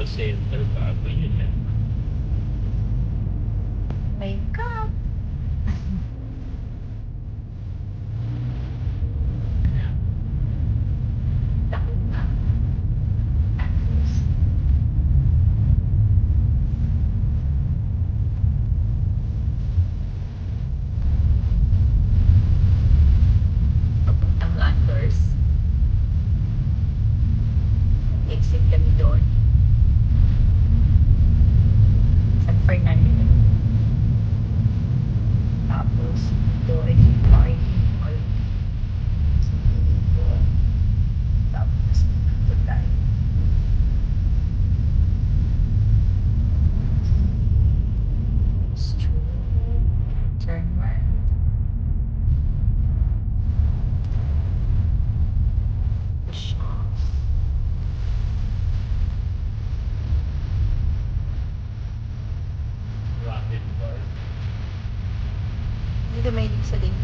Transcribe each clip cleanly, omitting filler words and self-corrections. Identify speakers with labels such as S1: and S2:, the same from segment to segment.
S1: center, bago yun eh.
S2: Makeup. Papuntang Landers. Exit kami doon. San Fernando. Tapos, ito ay parking hall. Tapos, ito tayo. Turn right.
S1: Rapid bar.
S2: Dito may sa din.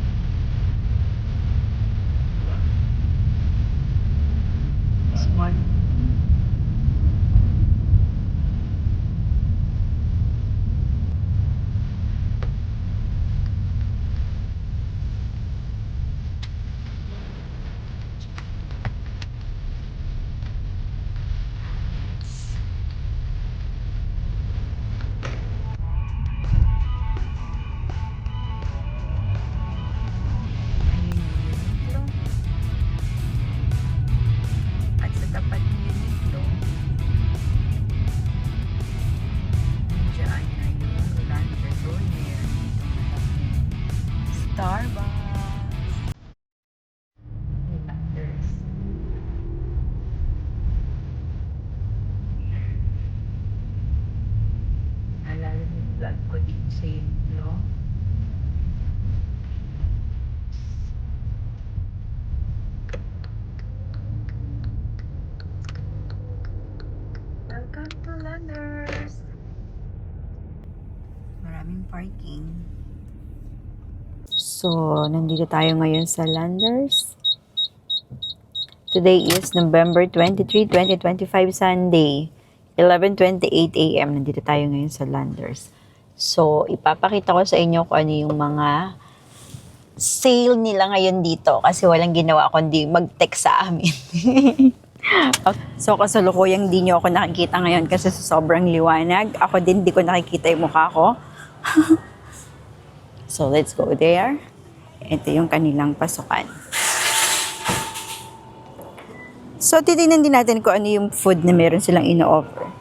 S2: Small. At sa tapat ng Uniqlo, nandiyan na yung Landers Road. Meron dito Starbucks. Landers. Alala yung vlog ko dito sa Uniqlo. Welcome to Landers. Maraming parking. So, nandito tayo ngayon sa Landers. Today is November 23, 2025, Sunday. 11:28 a.m. Nandito tayo ngayon sa Landers. So, ipapakita ko sa inyo kung ano yung mga sale nila ngayon dito kasi walang ginawa kundi mag-text sa amin. So, kasalukuyang di nyo ako nakikita ngayon kasi sobrang liwanag. Ako din, di ko nakikita yung mukha ko. So, let's go there. Ito yung kanilang pasukan. So, titignan din natin kung ano yung food na meron silang ino-offer.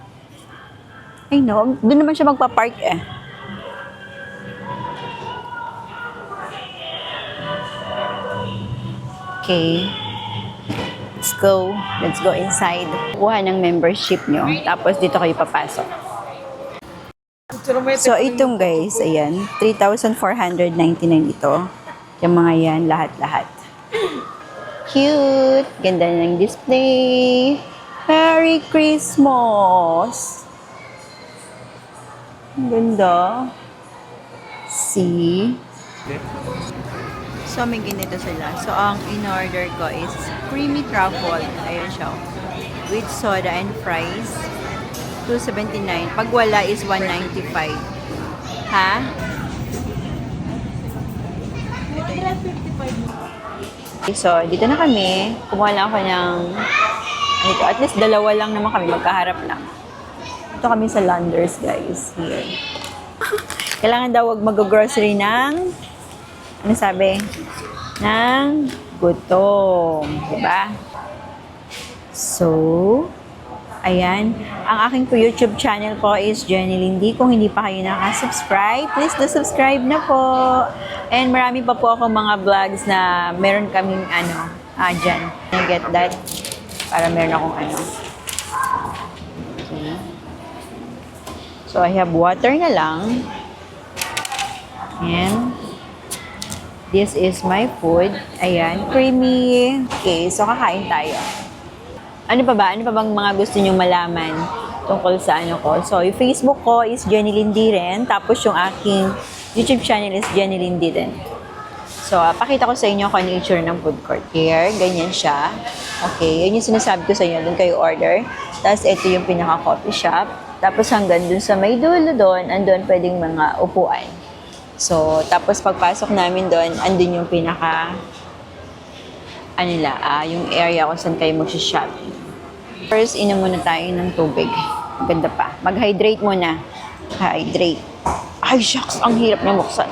S2: Ay no, doon naman siya magpa-park eh. Okay. Let's go inside. Kuha ng membership nyo. Tapos dito kayo papasok. So, itong guys, ayan, 3,499 ito. Yung mga yan, lahat-lahat. Cute! Ganda ng display. Merry Christmas! Ang ganda. See? So, may ganito sila. So, ang in-order ko is creamy truffle. Ayan siya. With soda and fries. $2.79. Pag wala is $1.95. Ha? Okay, so, dito na kami. Kumuha lang ako ng ito. At least dalawa lang naman kami. Magkaharap lang. Ito kami sa Landers, guys. Here. Kailangan daw wag mag-grocery ng ano sabi? Ng gutom. Diba? So, ayan. Ang aking YouTube channel po is Jenny Lindy. Kung hindi pa kayo nakasubscribe, please do subscribe na po. And marami pa po ako mga vlogs na meron kaming dyan. I get that? Para meron akong Okay. So, I have water na lang. And this is my food. Ayan, creamy. Okay, so kakain tayo. Ano pa ba? Ano pa bang mga gusto nyong malaman tungkol sa ano ko? So, yung Facebook ko is Jenny Lindy rin. Tapos yung aking YouTube channel is Jenny Lindy din. So, pakita ko sa inyo kung ano yung itsura ng food court. Here, ganyan siya. Okay, yun yung sinasabi ko sa inyo. Doon kayo order. Tapos ito yung pinaka-coffee shop. Tapos hanggang dun sa may dulo doon, andun pwedeng mga upuan. So, tapos pagpasok namin doon, andun yung pinaka, yung area kung saan kayo mag-shopping. First, inom muna tayo ng tubig. Maganda pa. Mag-hydrate muna. Hydrate. Ay, shucks! Ang hirap na buksan.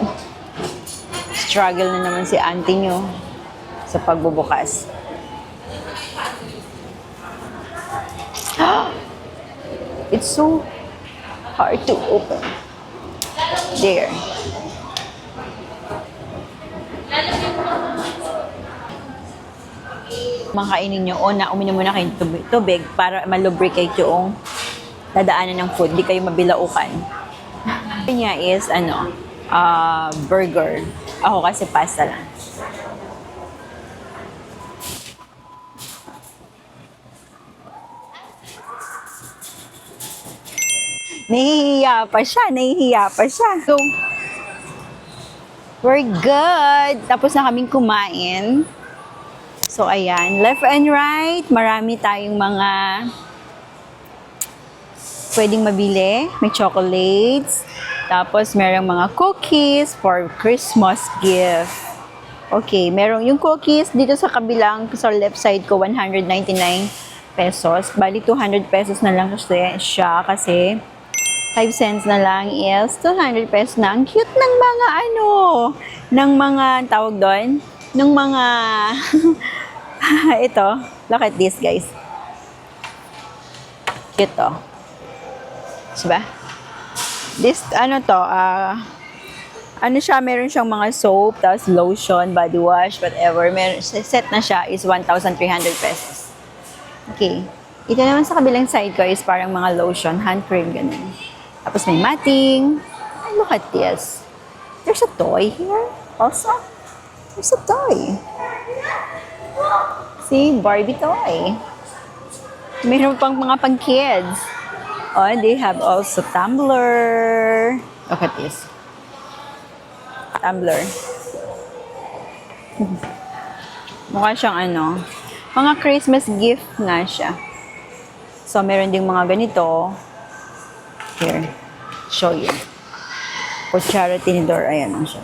S2: Struggle na naman si auntie nyo sa pagbubukas. It's so hard to open. There. Makainin nyo o uminom muna kayo ng tubig para malubricate yung dadaanan ng food. Di kayo mabilaukan. Ito niya is, burger. Ako kasi pasta lang. Nahihiya pa siya. So, we're good. Tapos na kaming kumain. So, ayan. Left and right, marami tayong mga pwedeng mabili. May chocolates. Tapos, merong mga cookies for Christmas gift. Okay, merong yung cookies dito sa kabilang, sa left side ko, 199 pesos. Bali, 200 pesos na lang siya kasi 5 cents na lang is 200 pesos na. Ang cute ng mga ng mga tawag doon, ng mga ito, look at this guys. Cute to. Diba? This, siya, meron siyang mga soap, tapos lotion, body wash, whatever. Set na siya is 1,300 pesos. Okay. Ito naman sa kabilang side ko is parang mga lotion, hand cream, ganun. Tapos may matting. And look at this. There's a toy here also. There's a toy. See, Barbie toy. Meron pang mga pang-kids. Oh, they have also tumbler. Look at this. Tumbler. Mukha siyang mga Christmas gift nga siya. So, meron ding mga ganito. Here, show you. Kutsara, tinidor, ayan ang siya.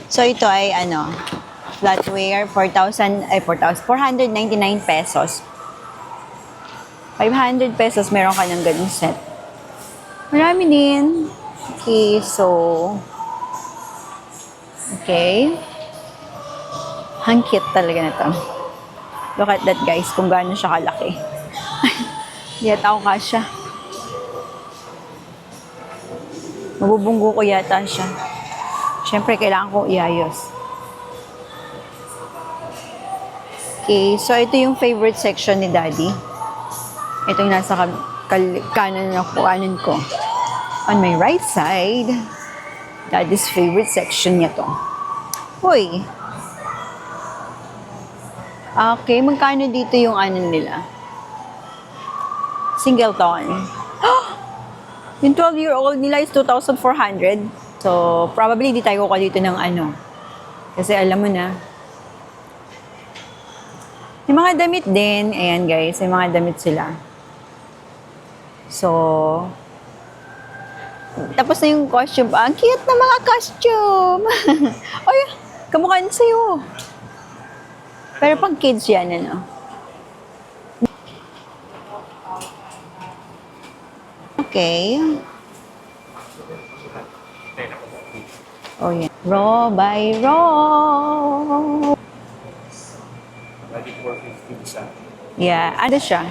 S2: So, ito ay flatware, 499 pesos. 500 pesos, meron ka ng ganung set. Marami din. Okay, so, okay. Ang cute talaga na to. Look at that, guys, kung gaano siya kalaki. Hindi yata ako kasya. Mabubunggo ko yata siya. Siyempre, kailangan ko iayos. Okay, so ito yung favorite section ni Daddy. Ito yung nasa kanan ko. On my right side, Daddy's favorite section niya to. Hoy! Okay, magkano dito yung nila? Singleton. Yung 12-year-old nila is 2,400. So, probably di tayo kukuha dito ng Kasi alam mo na. Yung mga damit din. Ayan guys, yung mga damit sila. So, tapos na yung costume. Ang cute na mga costume. Ay, kamukha na sa'yo. Pero pang kids yan, Okay. Oh, yeah. Raw by raw.
S1: Lagi 450 isa.
S2: Yeah, ano siya?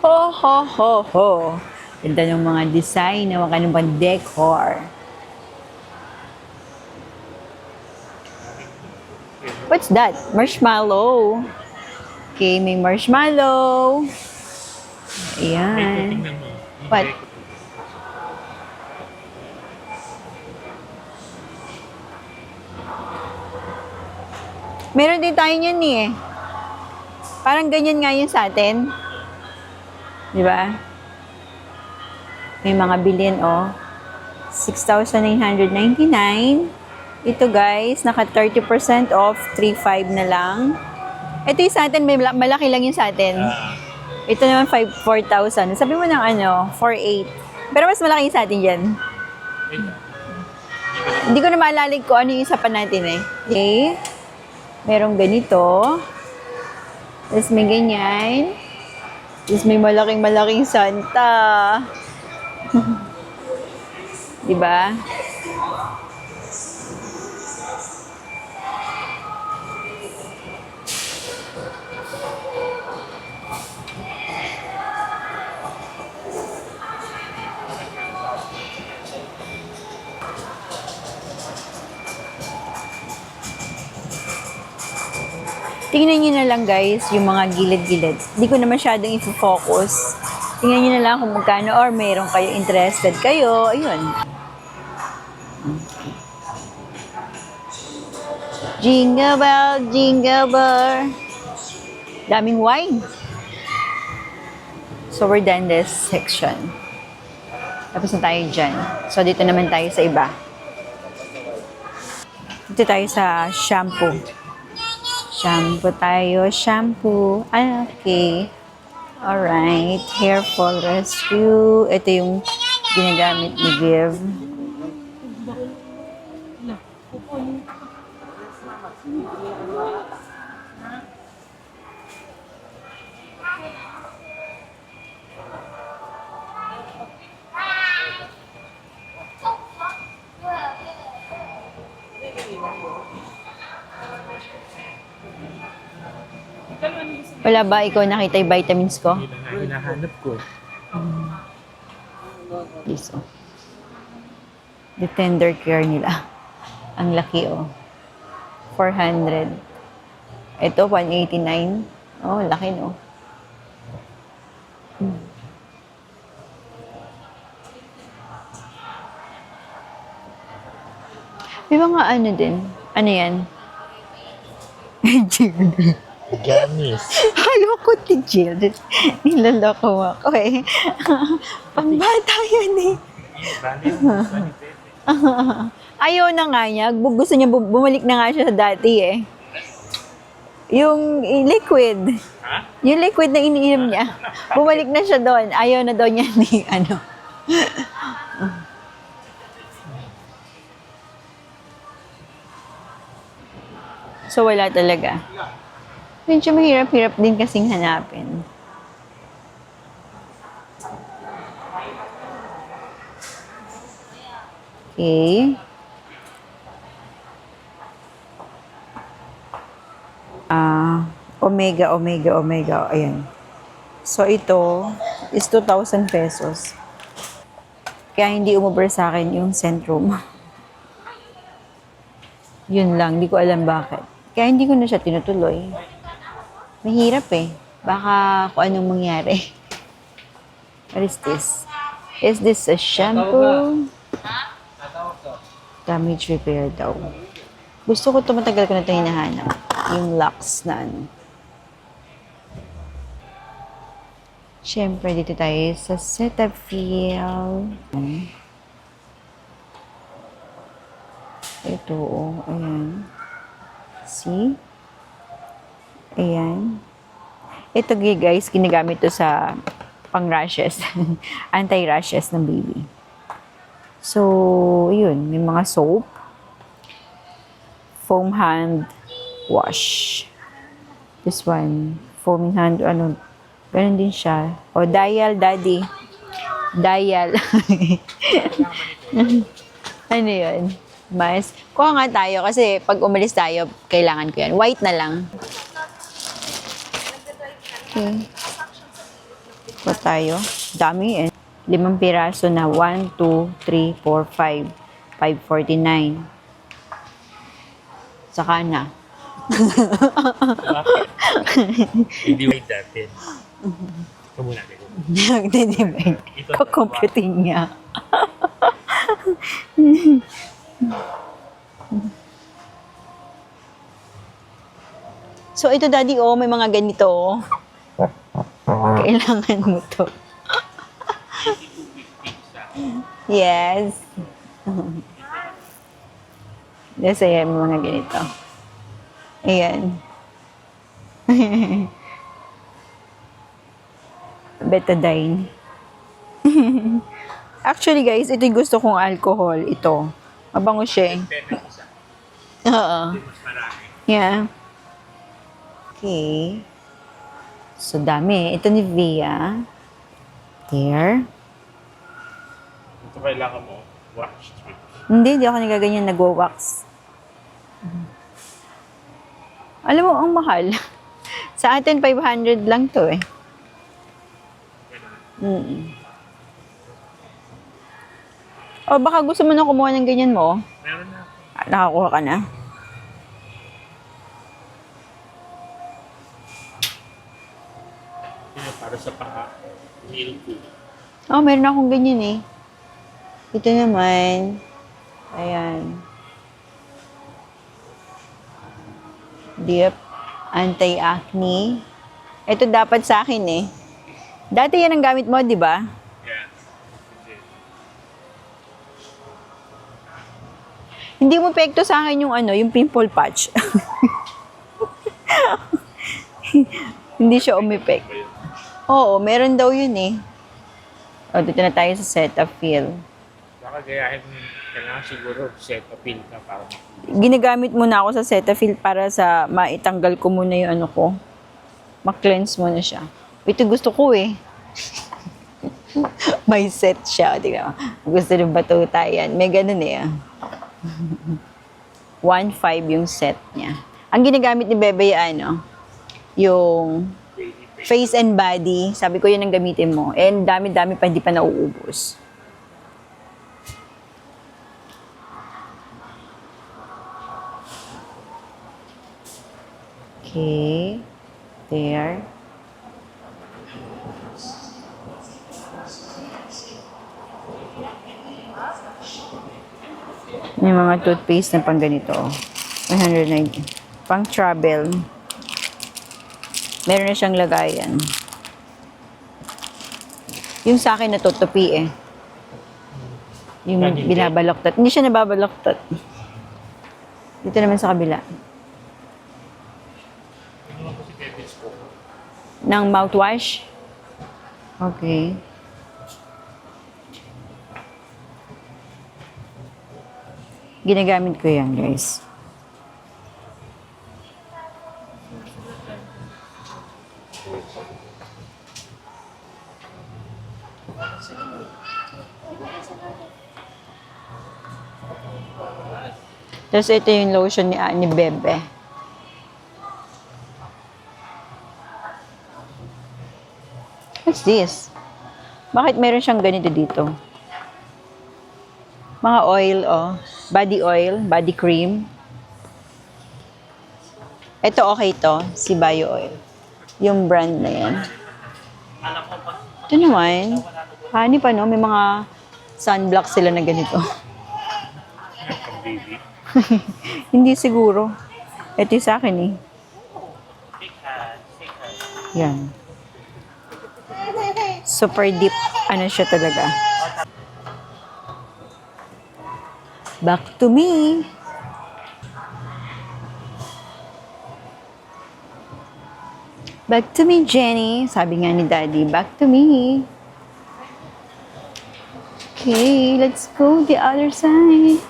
S2: Ho, ho, ho, ho. Ganda ng mga design, ng mga decor. What's that? Marshmallow. Okay, may marshmallow. Ayan.
S1: Tingnan mo.
S2: What? Meron din tayo niyan eh. Parang ganyan nga yun sa atin. Di ba? May mga bilhin, 6,999. Ito guys, naka 30% off, 3.5 na lang. Ito yung sa atin, may malaki lang yung sa atin. Ito naman 4,000. Sabi mo ng ano, 4,800. Pero mas malaki yung sa atin dyan. Hindi ko na maalala kung ano yung isa pa natin eh. Okay. Merong ganito. Tapos may ganyan. Tapos may malaking Santa. Diba? Tingnan nyo na lang guys, yung mga gilid-gilid. Hindi ko na masyadong i-focus. Tingnan nyo na lang kung magkano or mayroon kayo interested kayo. Ayun. Jingle bell, jingle bell. Daming wine. So we're done this section. Tapos na tayo dyan. So dito naman tayo sa iba. Dito tayo sa shampoo. Shampoo tayo, shampoo. Okay. Alright. Hair fall rescue. Ito yung ginagamit ni Viv. Wala ba ikaw nakita yung vitamins ko?
S1: Hindi na nga hinahanap ko.
S2: This, oh. The tender care nila. Ang laki, oh. 400. Ito, 189. Oh, laki, no? May mga ano din. Ano yan?
S1: Gamis.
S2: Halo ko ni Jill. Nilaloko mo ako eh. Pambata yun eh. Ayaw na nga niya. Gusto niya bumalik na nga siya sa dati eh. Yung liquid.
S1: Ha?
S2: Yung liquid na iniinom niya. Bumalik na siya doon. Ayaw na daw niya ni ano. So wala talaga. Medyo mahirap-hirap din kasing hanapin. Okay. Omega. Ayan. So, ito is 2,000 pesos. Kaya hindi umubra sa akin yung Centrum. Yun lang. Hindi ko alam bakit. Kaya hindi ko na siya tinutuloy. Mahirap eh. Baka kung anong mangyari. What is this? Is this a shampoo? Damage repair daw. Gusto ko ito, matagal ko na ito hinahanap. Yung Lux na ano. Siyempre, dito tayo sa Cetaphil. Ito, oh. Ayan. See? Ayan. Ito guys, ginagamit to sa pang-rashes. Anti-rashes ng baby. So, yun. May mga soap. Foam hand wash. This one. Foaming hand, ano, ganun din siya. O, Dial Daddy. Dial. Ano yun? Mas, kuha nga tayo kasi pag umalis tayo, kailangan ko yan. White na lang. Okay. Kuha tayo. Dami eh. 5 piraso na. 1, 2, 3, 4, 5. 549. Saka na.
S1: Hindi wait natin. Ito muna natin.
S2: Nagdidibig. Kukumputin niya. So, ito daddy, oh, may mga ganito, oh. Kailangan mo to. Yes. Kasi may mga ganito. Ayan. Betadine. Actually guys, ito yung gusto kong alcohol. Ito. Mabango siya eh.
S1: Pena isa.
S2: Oo.
S1: Mas marami.
S2: Yeah. Okay. So, dami. Ito ni Via. There.
S1: Ito kailangan mo. Watch strip.
S2: Hindi ako nagaganyan nagwa-wax. Alam mo, ang mahal. Sa atin, 500 lang to eh. O, baka gusto mo na kumuha ng ganyan mo.
S1: Meron na.
S2: Nakakuha ka na.
S1: Yun, para sa paa. Meal food.
S2: Oh, meron akong ganyan eh. Ito naman. Ayan. Dip. Anti-acne. Ito dapat sa akin eh. Dati yan ang gamit mo, di ba?
S1: Yeah. Okay.
S2: Hindi mo pekto sa akin yung ano, yung pimple patch. Hindi siya umipek.
S1: Ba yun?
S2: Oo, meron daw yun eh. O, dito na tayo sa Cetaphil.
S1: Baka gayahin mo. Kailangan siguro set appeal ka para
S2: Ginagamit muna ako sa Cetaphil para sa maitanggal ko muna yung ano ko. Ma-cleanse mo na siya. Ito gusto ko eh. May set siya. Di ba? Gusto ng batuta yan. May ganun eh. 1.5 yung set niya. Ang ginagamit ni Bebe ano, yung face and body. Sabi ko yun ang gamitin mo. And dami-dami pa, hindi pa nauubos. Okay. There. May mga toothpaste na pang ganito. 190. Pang travel. Meron na siyang lagayan. Yung sa akin natutupi eh. Yung binabaloktot. Hindi siya nababaloktot. Dito naman sa kabila.
S1: Tingnan ko si Kevin ko.
S2: Ng mouthwash. Okay. Ginagamit ko yan, guys. Tapos ito yung lotion ni Bebe. What's this? Bakit meron siyang ganito dito? Mga oil, oh. Body oil, body cream. Ito okay to, si Bio Oil. Yung brand na yan.
S1: Alam ko pa.
S2: Ito naman. Hani pa, no? May mga sunblock sila na ganito.
S1: Pang baby.
S2: Hindi siguro. Ito yung sa akin, eh. Yan. Super deep. Ano siya talaga. Back to me. Back to me, Jenny. Sabi nga ni Daddy, back to me. Okay, let's go the other side.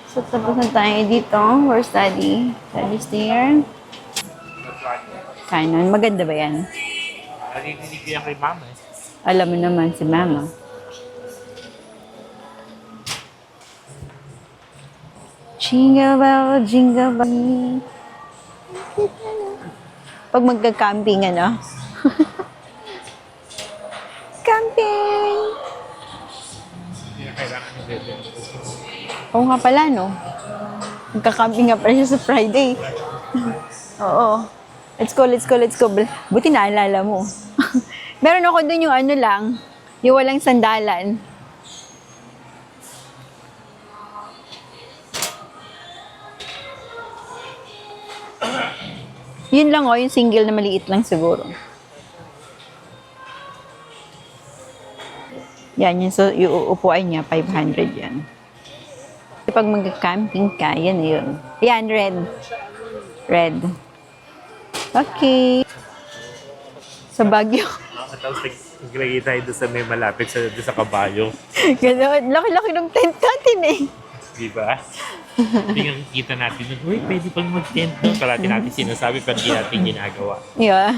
S2: So, tapos na tayo dito. Where's Daddy? Daddy's there. Canon. Maganda ba yan?
S1: Narinig ko yan kay mama eh.
S2: Alam mo naman si Mama. Jingle bell, jingle bell. Pag magka-camping, ano? Camping!
S1: Hindi na kailangan ni Bebe.
S2: Oo nga pala, no? Magka-camping nga pala siya sa Friday. Oo. Let's go, let's go, let's go. Buti naalala mo. Meron ako dun yung ano lang, yung walang sandalan. Yun lang oh, yung single na maliit lang siguro. Yan, yung, so, yung upuan niya, 500 yan. Pag mag-camping ka, yan na yun. Yan, red. Red. Okay. Sa Baguio.
S1: Tapos naglagay tayo doon sa may malapit doon sa kabayo.
S2: Gano'n. Laki-laki ng tent natin eh.
S1: Di ba? Tingnan kita natin doon, uy, pwede pang mag-tent doon. Parati natin sinasabi, pero hindi natin ginagawa.
S2: Yeah.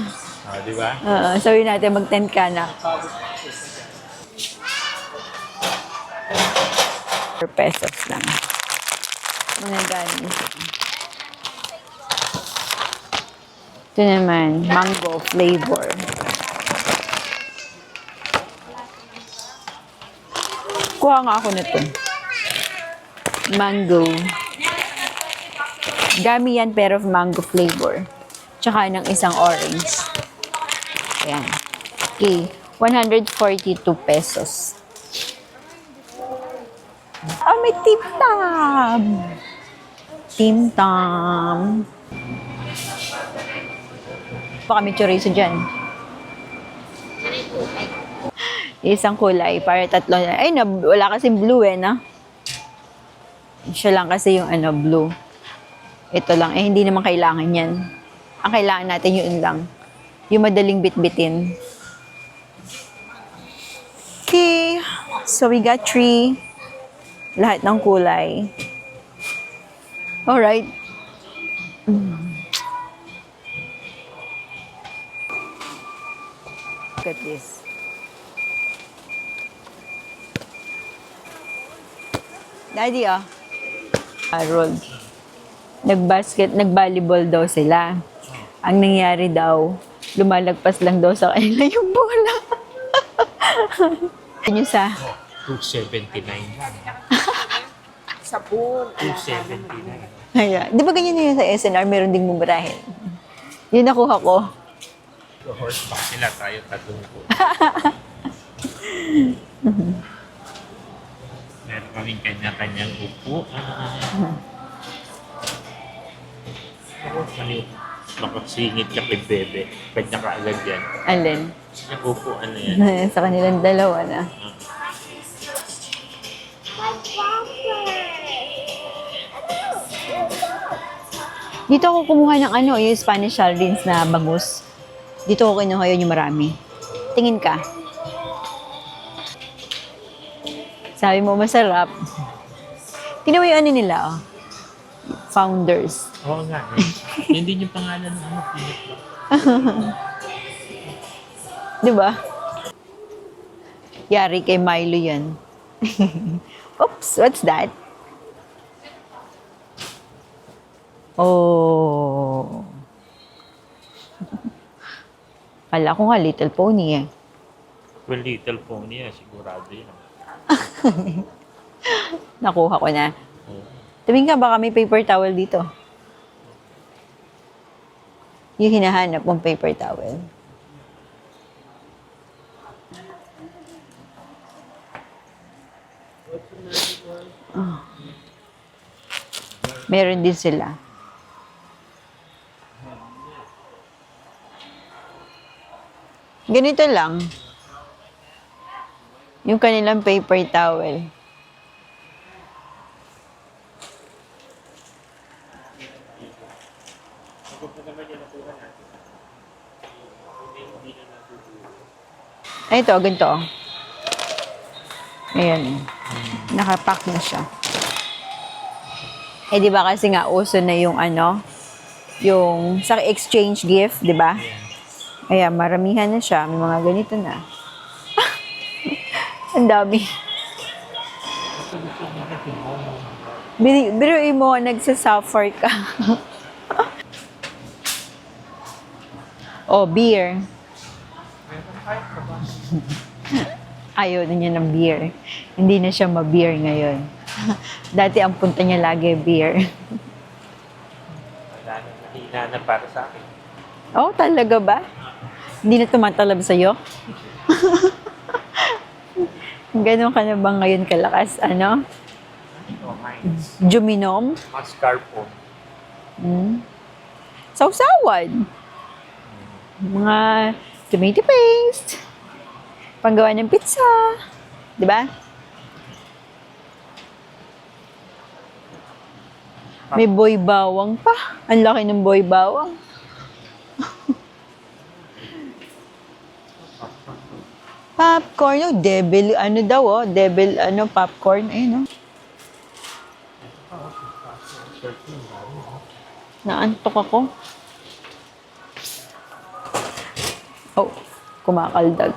S1: Di ba?
S2: Sabi natin mag-tent ka na. ₱4 lang. Mga ganis. Ito naman, mango flavor. Kuha nga ako nito. Mango. Gummy yan pero mango flavor. Tsaka ng isang orange. Ayan. Okay. ₱142. Ah, may Tim Tam! Tim Tam. Baka may chorizo dyan. Isang kulay, para tatlo na. Ay, wala kasing blue eh, no? Siya lang kasi yung blue. Ito lang. Eh, hindi naman kailangan yan. Ang kailangan natin yun lang. Yung madaling bitbitin. Okay. So, we got 3. Lahat ng kulay. Alright. Look at this. Daddy, Harold. Nag-volleyball daw sila. Ang nangyari daw, lumalagpas lang daw sa kanila yung bola. Yun yung sa...
S1: 279.
S3: Sabon.
S1: 279.
S2: Kaya, di ba ganyan yun sa SNR, meron ding mumurahin. Yun nakuha ko.
S1: So, horseback sila, tayo tatlong po. Meron kaming kanya-kanyang upuan. Makasingit ka kay Bebe. Kanya ka agad yan.
S2: Alin?
S1: Yung upuan na yan.
S2: Sa kanilang dalawa na. Dito ako kumuha ng yung Spanish sardines na bangus. Dito ako kinuha yun yung marami. Tingin ka. Sabi mo masarap. Tingnan mo yung nila, Founders.
S1: Oo nga eh. Hindi yung pangalan ng pinit ba?
S2: Di ba? Yari kay Milo yan. Oops, what's that? Oh. Kala ko nga Little Pony eh.
S1: Well, Little Pony sigurado yun.
S2: Nakuha ko na. Tumingin ka, baka may paper towel dito. Yung hinahanap mong paper towel. Oh. Meron din sila. Ganito lang. Yung kanilang paper towel. Ay, ito, ganito. Ayan. Nakapack na siya. Eh, di ba kasi nga uso na yung yung sa exchange gift, di ba? Ayan, maramihan na siya. May mga ganito na. Ang dami. Biruin mo, nagsasuffer ka. Oh, beer. Ayaw na niya ng beer. Hindi na siya ma-beer ngayon. Dati ang punta niya lagi beer.
S1: Wala na mahina na para sa akin.
S2: Oh, talaga ba? Hindi na tumatalab sa'yo? Ganon ka na ba ngayon kalakas? Juminom?
S1: Mascarpone.
S2: Sausawan. Mga tomato paste. Panggawa ng pizza. Di ba? May boy bawang pa. Ang laki ng boy bawang. Popcorn, oh, devil, ano daw, oh, devil, ano, popcorn, ayun, oh. Naantok ako. Oh, kumakaldag.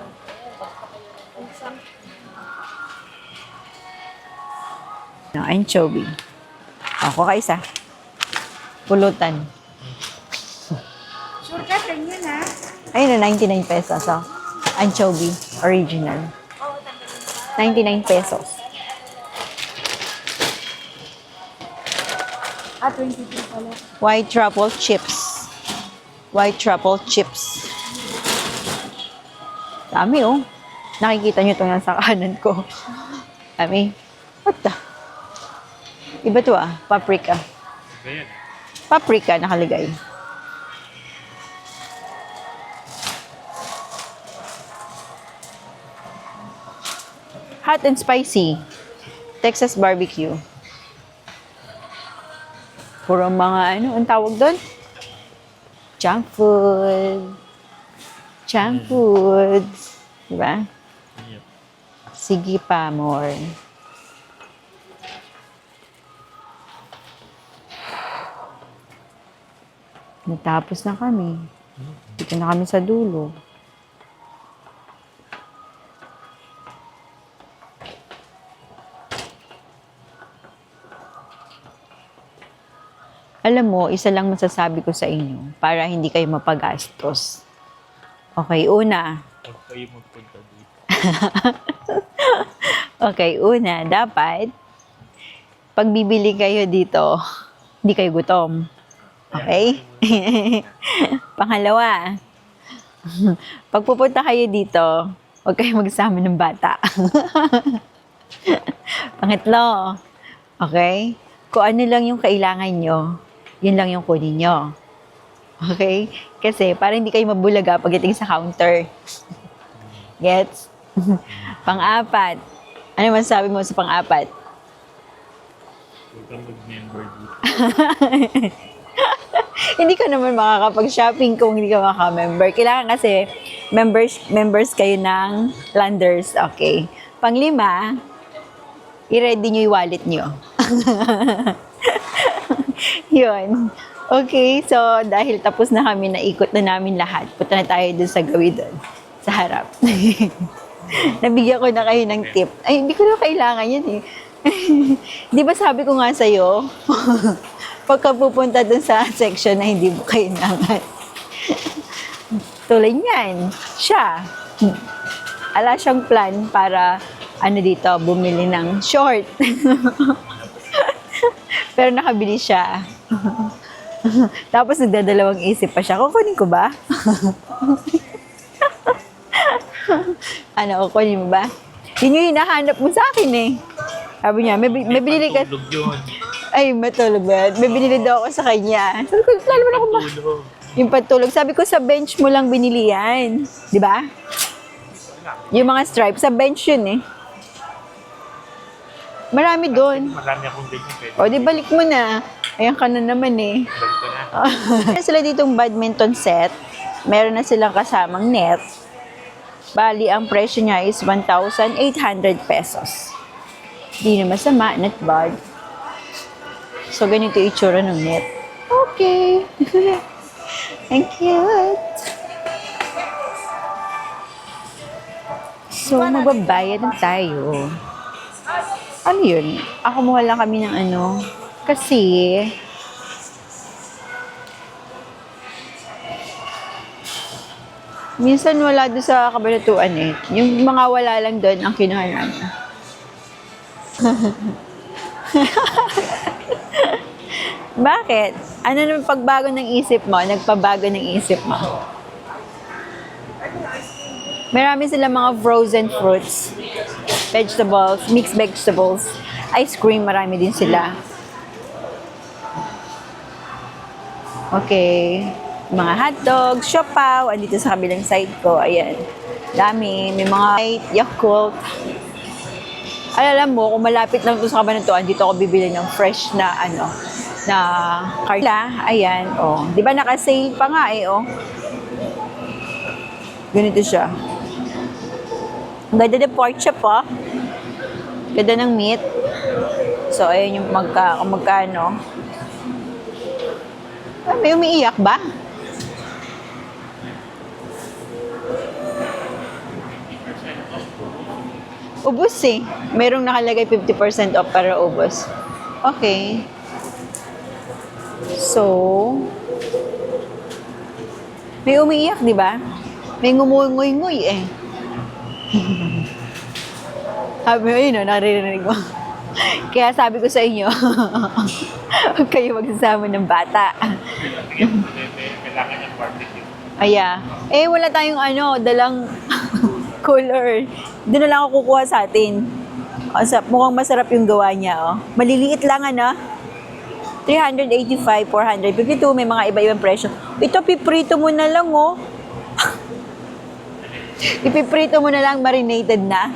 S2: No, anchovy. Ako kaisa. Pulutan.
S3: Sure ka, ganyan ha?
S2: Ayun na, 99 pesos. Oh. Anchovy, original. 99 pesos.
S3: Ah, 23 pala.
S2: White truffle chips. White truffle chips. Dami, oh. Nakikita nyo ito nga sa kanan ko. Dami. What the? Iba to, ah. Paprika.
S1: Ayan.
S2: Paprika nakaligay. Hot and spicy. Texas barbecue. Puro mga ano, ang tawag doon? Junk food. Junk foods. Diba?
S1: Yep.
S2: Sige pa, more. Natapos na kami. Dito na kami sa dulo. Alam mo, isa lang masasabi ko sa inyo para hindi kayo mapagastos. Okay, una.
S1: Huwag kayo magpunta dito.
S2: Okay, una, dapat pag bibili kayo dito, hindi kayo gutom. Okay? Pangalawa, pag pupunta kayo dito, huwag kayo magsama ng bata. Pangatlo, okay? Kung ano lang yung kailangan nyo, yun lang yung kunin nyo. Okay? Kasi para hindi kayo mabulaga pagdating sa counter. Gets? Pang-apat. Ano man sabi mo sa pang-apat?
S1: Huwag kang mag-member dito.
S2: Hindi ka naman makakapag-shopping kung hindi ka maka-member. Kailangan kasi members kayo ng Landers. Okay. Pang-lima, i-ready nyo yung wallet nyo. Yun. Okay, so dahil tapos na kami, naikot na namin lahat. Punta na tayo dun sa gawin dun. Sa harap. Nabigyan ko na kayo ng tip. Ay, hindi ko na kailangan yun eh. Di ba sabi ko nga sa'yo, pagka pupunta dun sa section na hindi mo kailangan. Tulad niyan, siya. Ala siyang plan para dito, bumili ng short. Pero nakabili siya. Tapos nagdadalawang isip pa siya, kukunin ko ba? Kukunin mo ba? Yun yung hinahanap mo sa akin eh. Sabi niya, may binili ka.
S1: Tulog yun.
S2: Ay, matulog ba yan? May binili daw ako sa kanya. Sabi ko, lalo mo na akong
S1: Tulog.
S2: yung patulog. Sabi ko, sa bench mo lang binili yan. Di ba? Yung mga stripes, sa bench yun eh. Marami doon.
S1: Marami akong ganyan. Pwede.
S2: O, di balik mo na. Ayan ka na naman eh.
S1: Balik ko na.
S2: Meron sila ditong badminton set. Meron na silang kasamang net. Bali, ang presyo niya is 1,800 pesos. Di na masama, not bad. So, ganito yung itsura ng net. Okay. Ang cute. So, magbabayad na tayo. Ano yun? Ako kumuha lang kami ng kasi minsan wala doon sa kabanatuan eh. Yung mga wala lang doon ang kinuha namin. Bakit? Ano naman pagbago ng isip mo? Nagpabago ng isip mo? Marami sila mga frozen fruits, vegetables, mixed vegetables, ice cream, marami din sila. Okay. Mga hotdogs, siopaw, andito sa kabilang side ko. Ayan. Dami. May mga Yakult. Alam mo, kung malapit lang ito sa Kabanatuan, dito ako bibili ng fresh na na Carla. Ayan, oh. Di ba naka-sale pa nga eh, oh. Ganito siya. Ang ganda ng pork chop, oh. Ganda ng meat. So, ayan yung magkano. Ay, may umiiyak ba? Ubus eh. Merong nakalagay 50% off para ubus. Okay. So, may umiiyak, di ba? May ngumungoy-ngoy eh. Sabi mo yun, no? Naririnig mo. Kaya sabi ko sa inyo, huwag kayo magsasama ng bata.
S1: Kailangan niyang barbecue.
S2: Aya. Eh, wala tayong dalang cooler. Doon na lang ako kukuha sa atin. Mukhang masarap yung gawa niya, oh. Maliliit lang, 385, 452, may mga iba-ibang presyo. Ito, piprito mo na lang, oh. Ipiprito mo na lang, marinated na.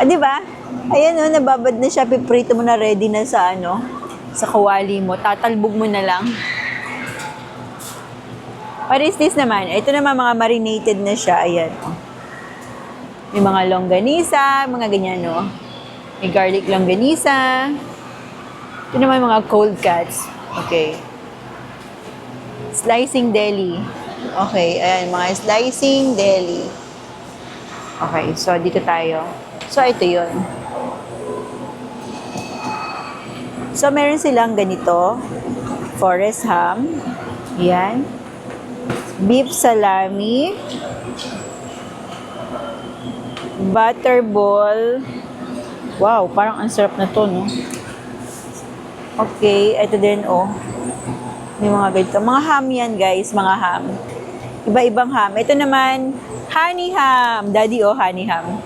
S2: Di ba? Ayan, oh, nababad na siya, piprito mo na, ready na sa, sa kawali mo. Tatalbog mo na lang. What is this naman? Ito naman, mga marinated na siya. Ayan, oh. May mga longganisa, mga ganyan, no? May garlic longganisa. Ito naman mga cold cuts. Okay. Slicing deli. Okay, ayan, mga slicing deli. Okay, so dito tayo. So, ito yun. So, meron silang ganito. Forest ham. Yan. Beef salami. Butterball. Wow, parang ang sarap na to, no? Okay, ito din, oh. May mga ganito. Mga ham yan, guys. Mga ham. Iba-ibang ham. Ito naman, honey ham. Daddy, oh, honey ham.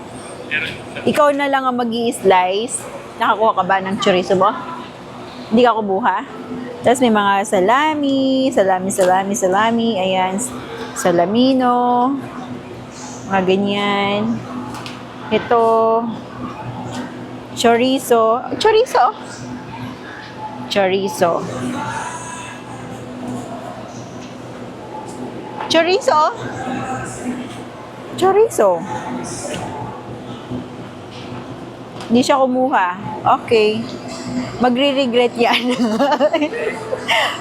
S2: Ikaw na lang ang mag-i-slice. Nakakuha ka ba ng chorizo mo? Hindi ka kumuha? Tapos may mga salami. Ayan, salamino. Mga ganyan. Ito, chorizo. Chorizo. Chorizo. Chorizo. Chorizo. Hindi siya kumuha. Okay. Magre-regret yan.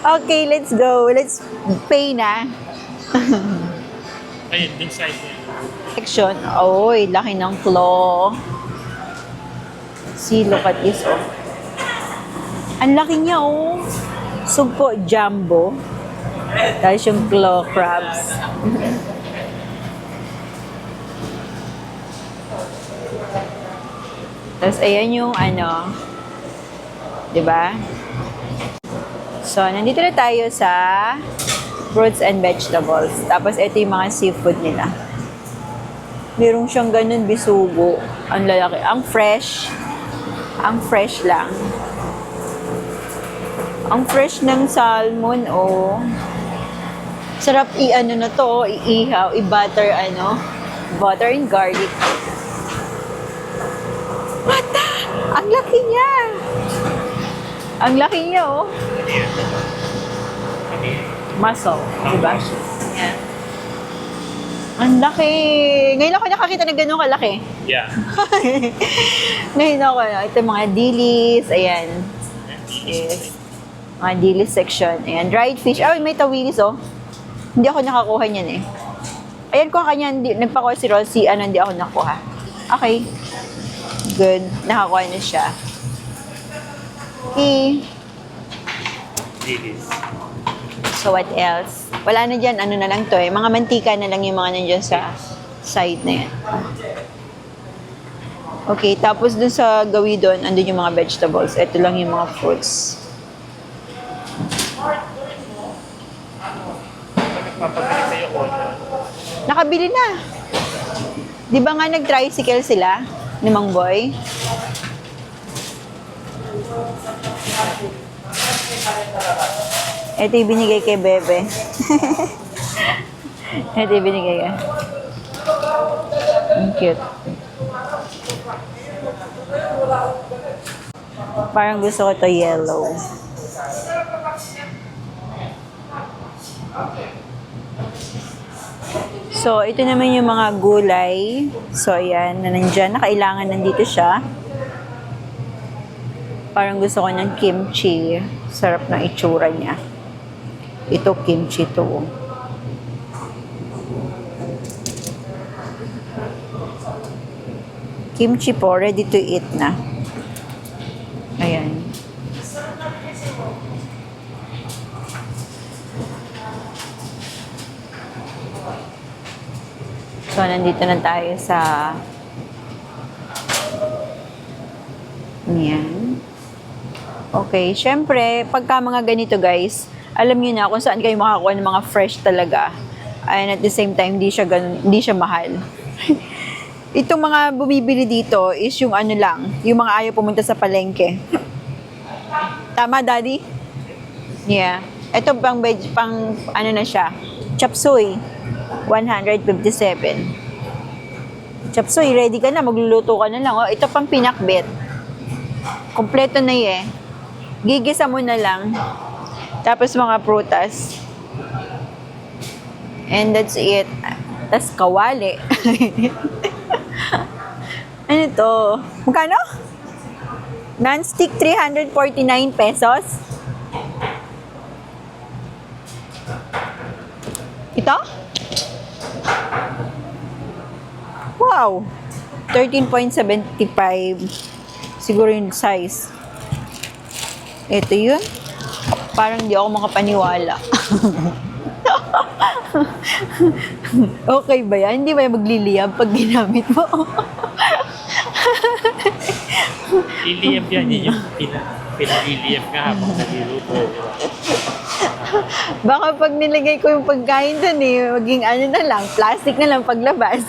S2: Okay, let's go. Let's pay na.
S1: Ayun, dun side niya.
S2: Section. Oy, laki ng claw. See, look at this, oh. Ang laki niya, oh. Sugpo jumbo. Tapos yung claw crabs. Tapos, ayan yung diba? So, nandito na tayo sa fruits and vegetables. Tapos, ito yung mga seafood nila. Meron siyang ganun, bisugo. Ang lalaki. Ang fresh. Ang fresh lang. Ang fresh ng salmon, oh. Sarap na to, iihaw, i-butter, butter and garlic. What the? Ang laki niya. Ang laki niya, oh. Muscle, diba? Yan. Ang laki. Ngayon ako nakakita ng gano'ng kalaki.
S1: Yeah.
S2: Ngayon ako, ito mga dilis, ayan. Yes. Mga dilis section. Ayan, dried fish. Ay, may tawilis, oh. Hindi ako nakakuha niyan, eh. Ayan, kuha ka niyan. Nagpakuha si Rosie, hindi ako nakuha. Okay. Good. Nakakuha na siya. Okay.
S1: Dilis.
S2: So, what else? Wala na dyan, na lang to, eh. Mga mantika na lang yung mga nandiyan sa side na yan. Okay, tapos dun sa gawi doon, andun yung mga vegetables. Ito lang yung mga fruits.
S1: Nagpapabili sa'yo ko.
S2: Nakabili na. Di ba nga nag-tricycle sila ni Mang Boy? Ito yung binigay kay Bebe. Ito yung binigay ka. Ang cute. Parang gusto ko to yellow. So, ito naman yung mga gulay. So, ayan, na nandyan. Kailangan nandito siya. Parang gusto ko ng kimchi. Sarap ng itsura niya. Ito, kimchi to. Kimchi po, ready to eat na. Ayan. So, nandito na tayo sa yan. Okay, syempre, pagka mga ganito guys, alam niyo na kung saan kayo makakuha ng mga fresh talaga. And at the same time, hindi siya mahal. Itong mga bumibili dito is yung ano lang, yung mga ayaw pumunta sa palengke. Tama, Daddy? Yeah. Ito pang ano na siya, chop suey. 157. Chop suey, ready ka na, magluluto ka na lang. Oh, ito pang pinakbet. Kompleto na eh. Gigisa mo na lang. Tapos mga prutas. And that's it. Tapos kawali. Ano to? Magkano? Non-stick 349 pesos. Ito? Wow! 13.75. Siguro yung size. Ito yun. Parang hindi ako makapaniwala. Okay ba yan? Hindi ba yan magliliyab pag ginamit mo?
S1: Liliyap yan. Yun yung pinaliliyap ka habang naluluto.
S2: Baka pag nilagay ko yung pagkain dun maging ano na lang, plastic na lang paglabas.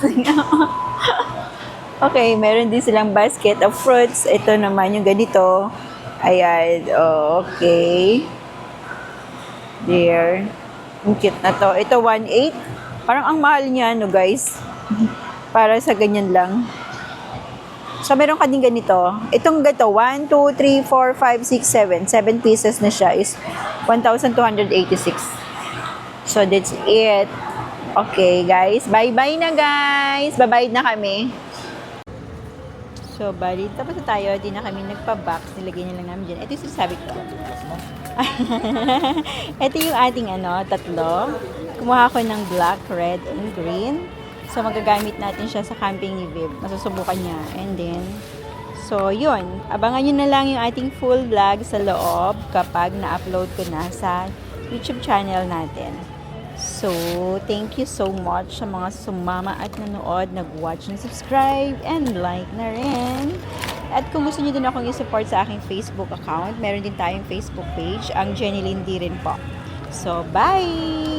S2: Okay, meron din silang basket of fruits. Ito naman yung ganito. Ayan, okay. There. Ang cute na to. Ito, 1.8. Parang ang mahal niya, no guys? Para sa ganyan lang. So, meron ka din ganito. Itong ganito, 1, 2, 3, 4, 5, 6, 7. 7 pieces na siya is 1,286. So, that's it. Okay, guys. Bye-bye na, guys. Bye-bye na kami. So, bali, tapos na tayo. Di na kami nagpa-box. Nilagay niya lang namin dyan. Ito yung sinasabi ko. Ito yung ating tatlo. Kumuha ko ng black, red, and green. So, magagamit natin siya sa camping ni Viv. Masusubukan niya. And then, so, yun. Abangan nyo na lang yung ating full vlog sa loob kapag na-upload ko na sa YouTube channel natin. So, thank you so much sa mga sumama at nanood, nag-watch and subscribe, and like na rin. At kung gusto nyo din akong i-support sa aking Facebook account, meron din tayong Facebook page, ang Jenny Lindy rin po. So, bye!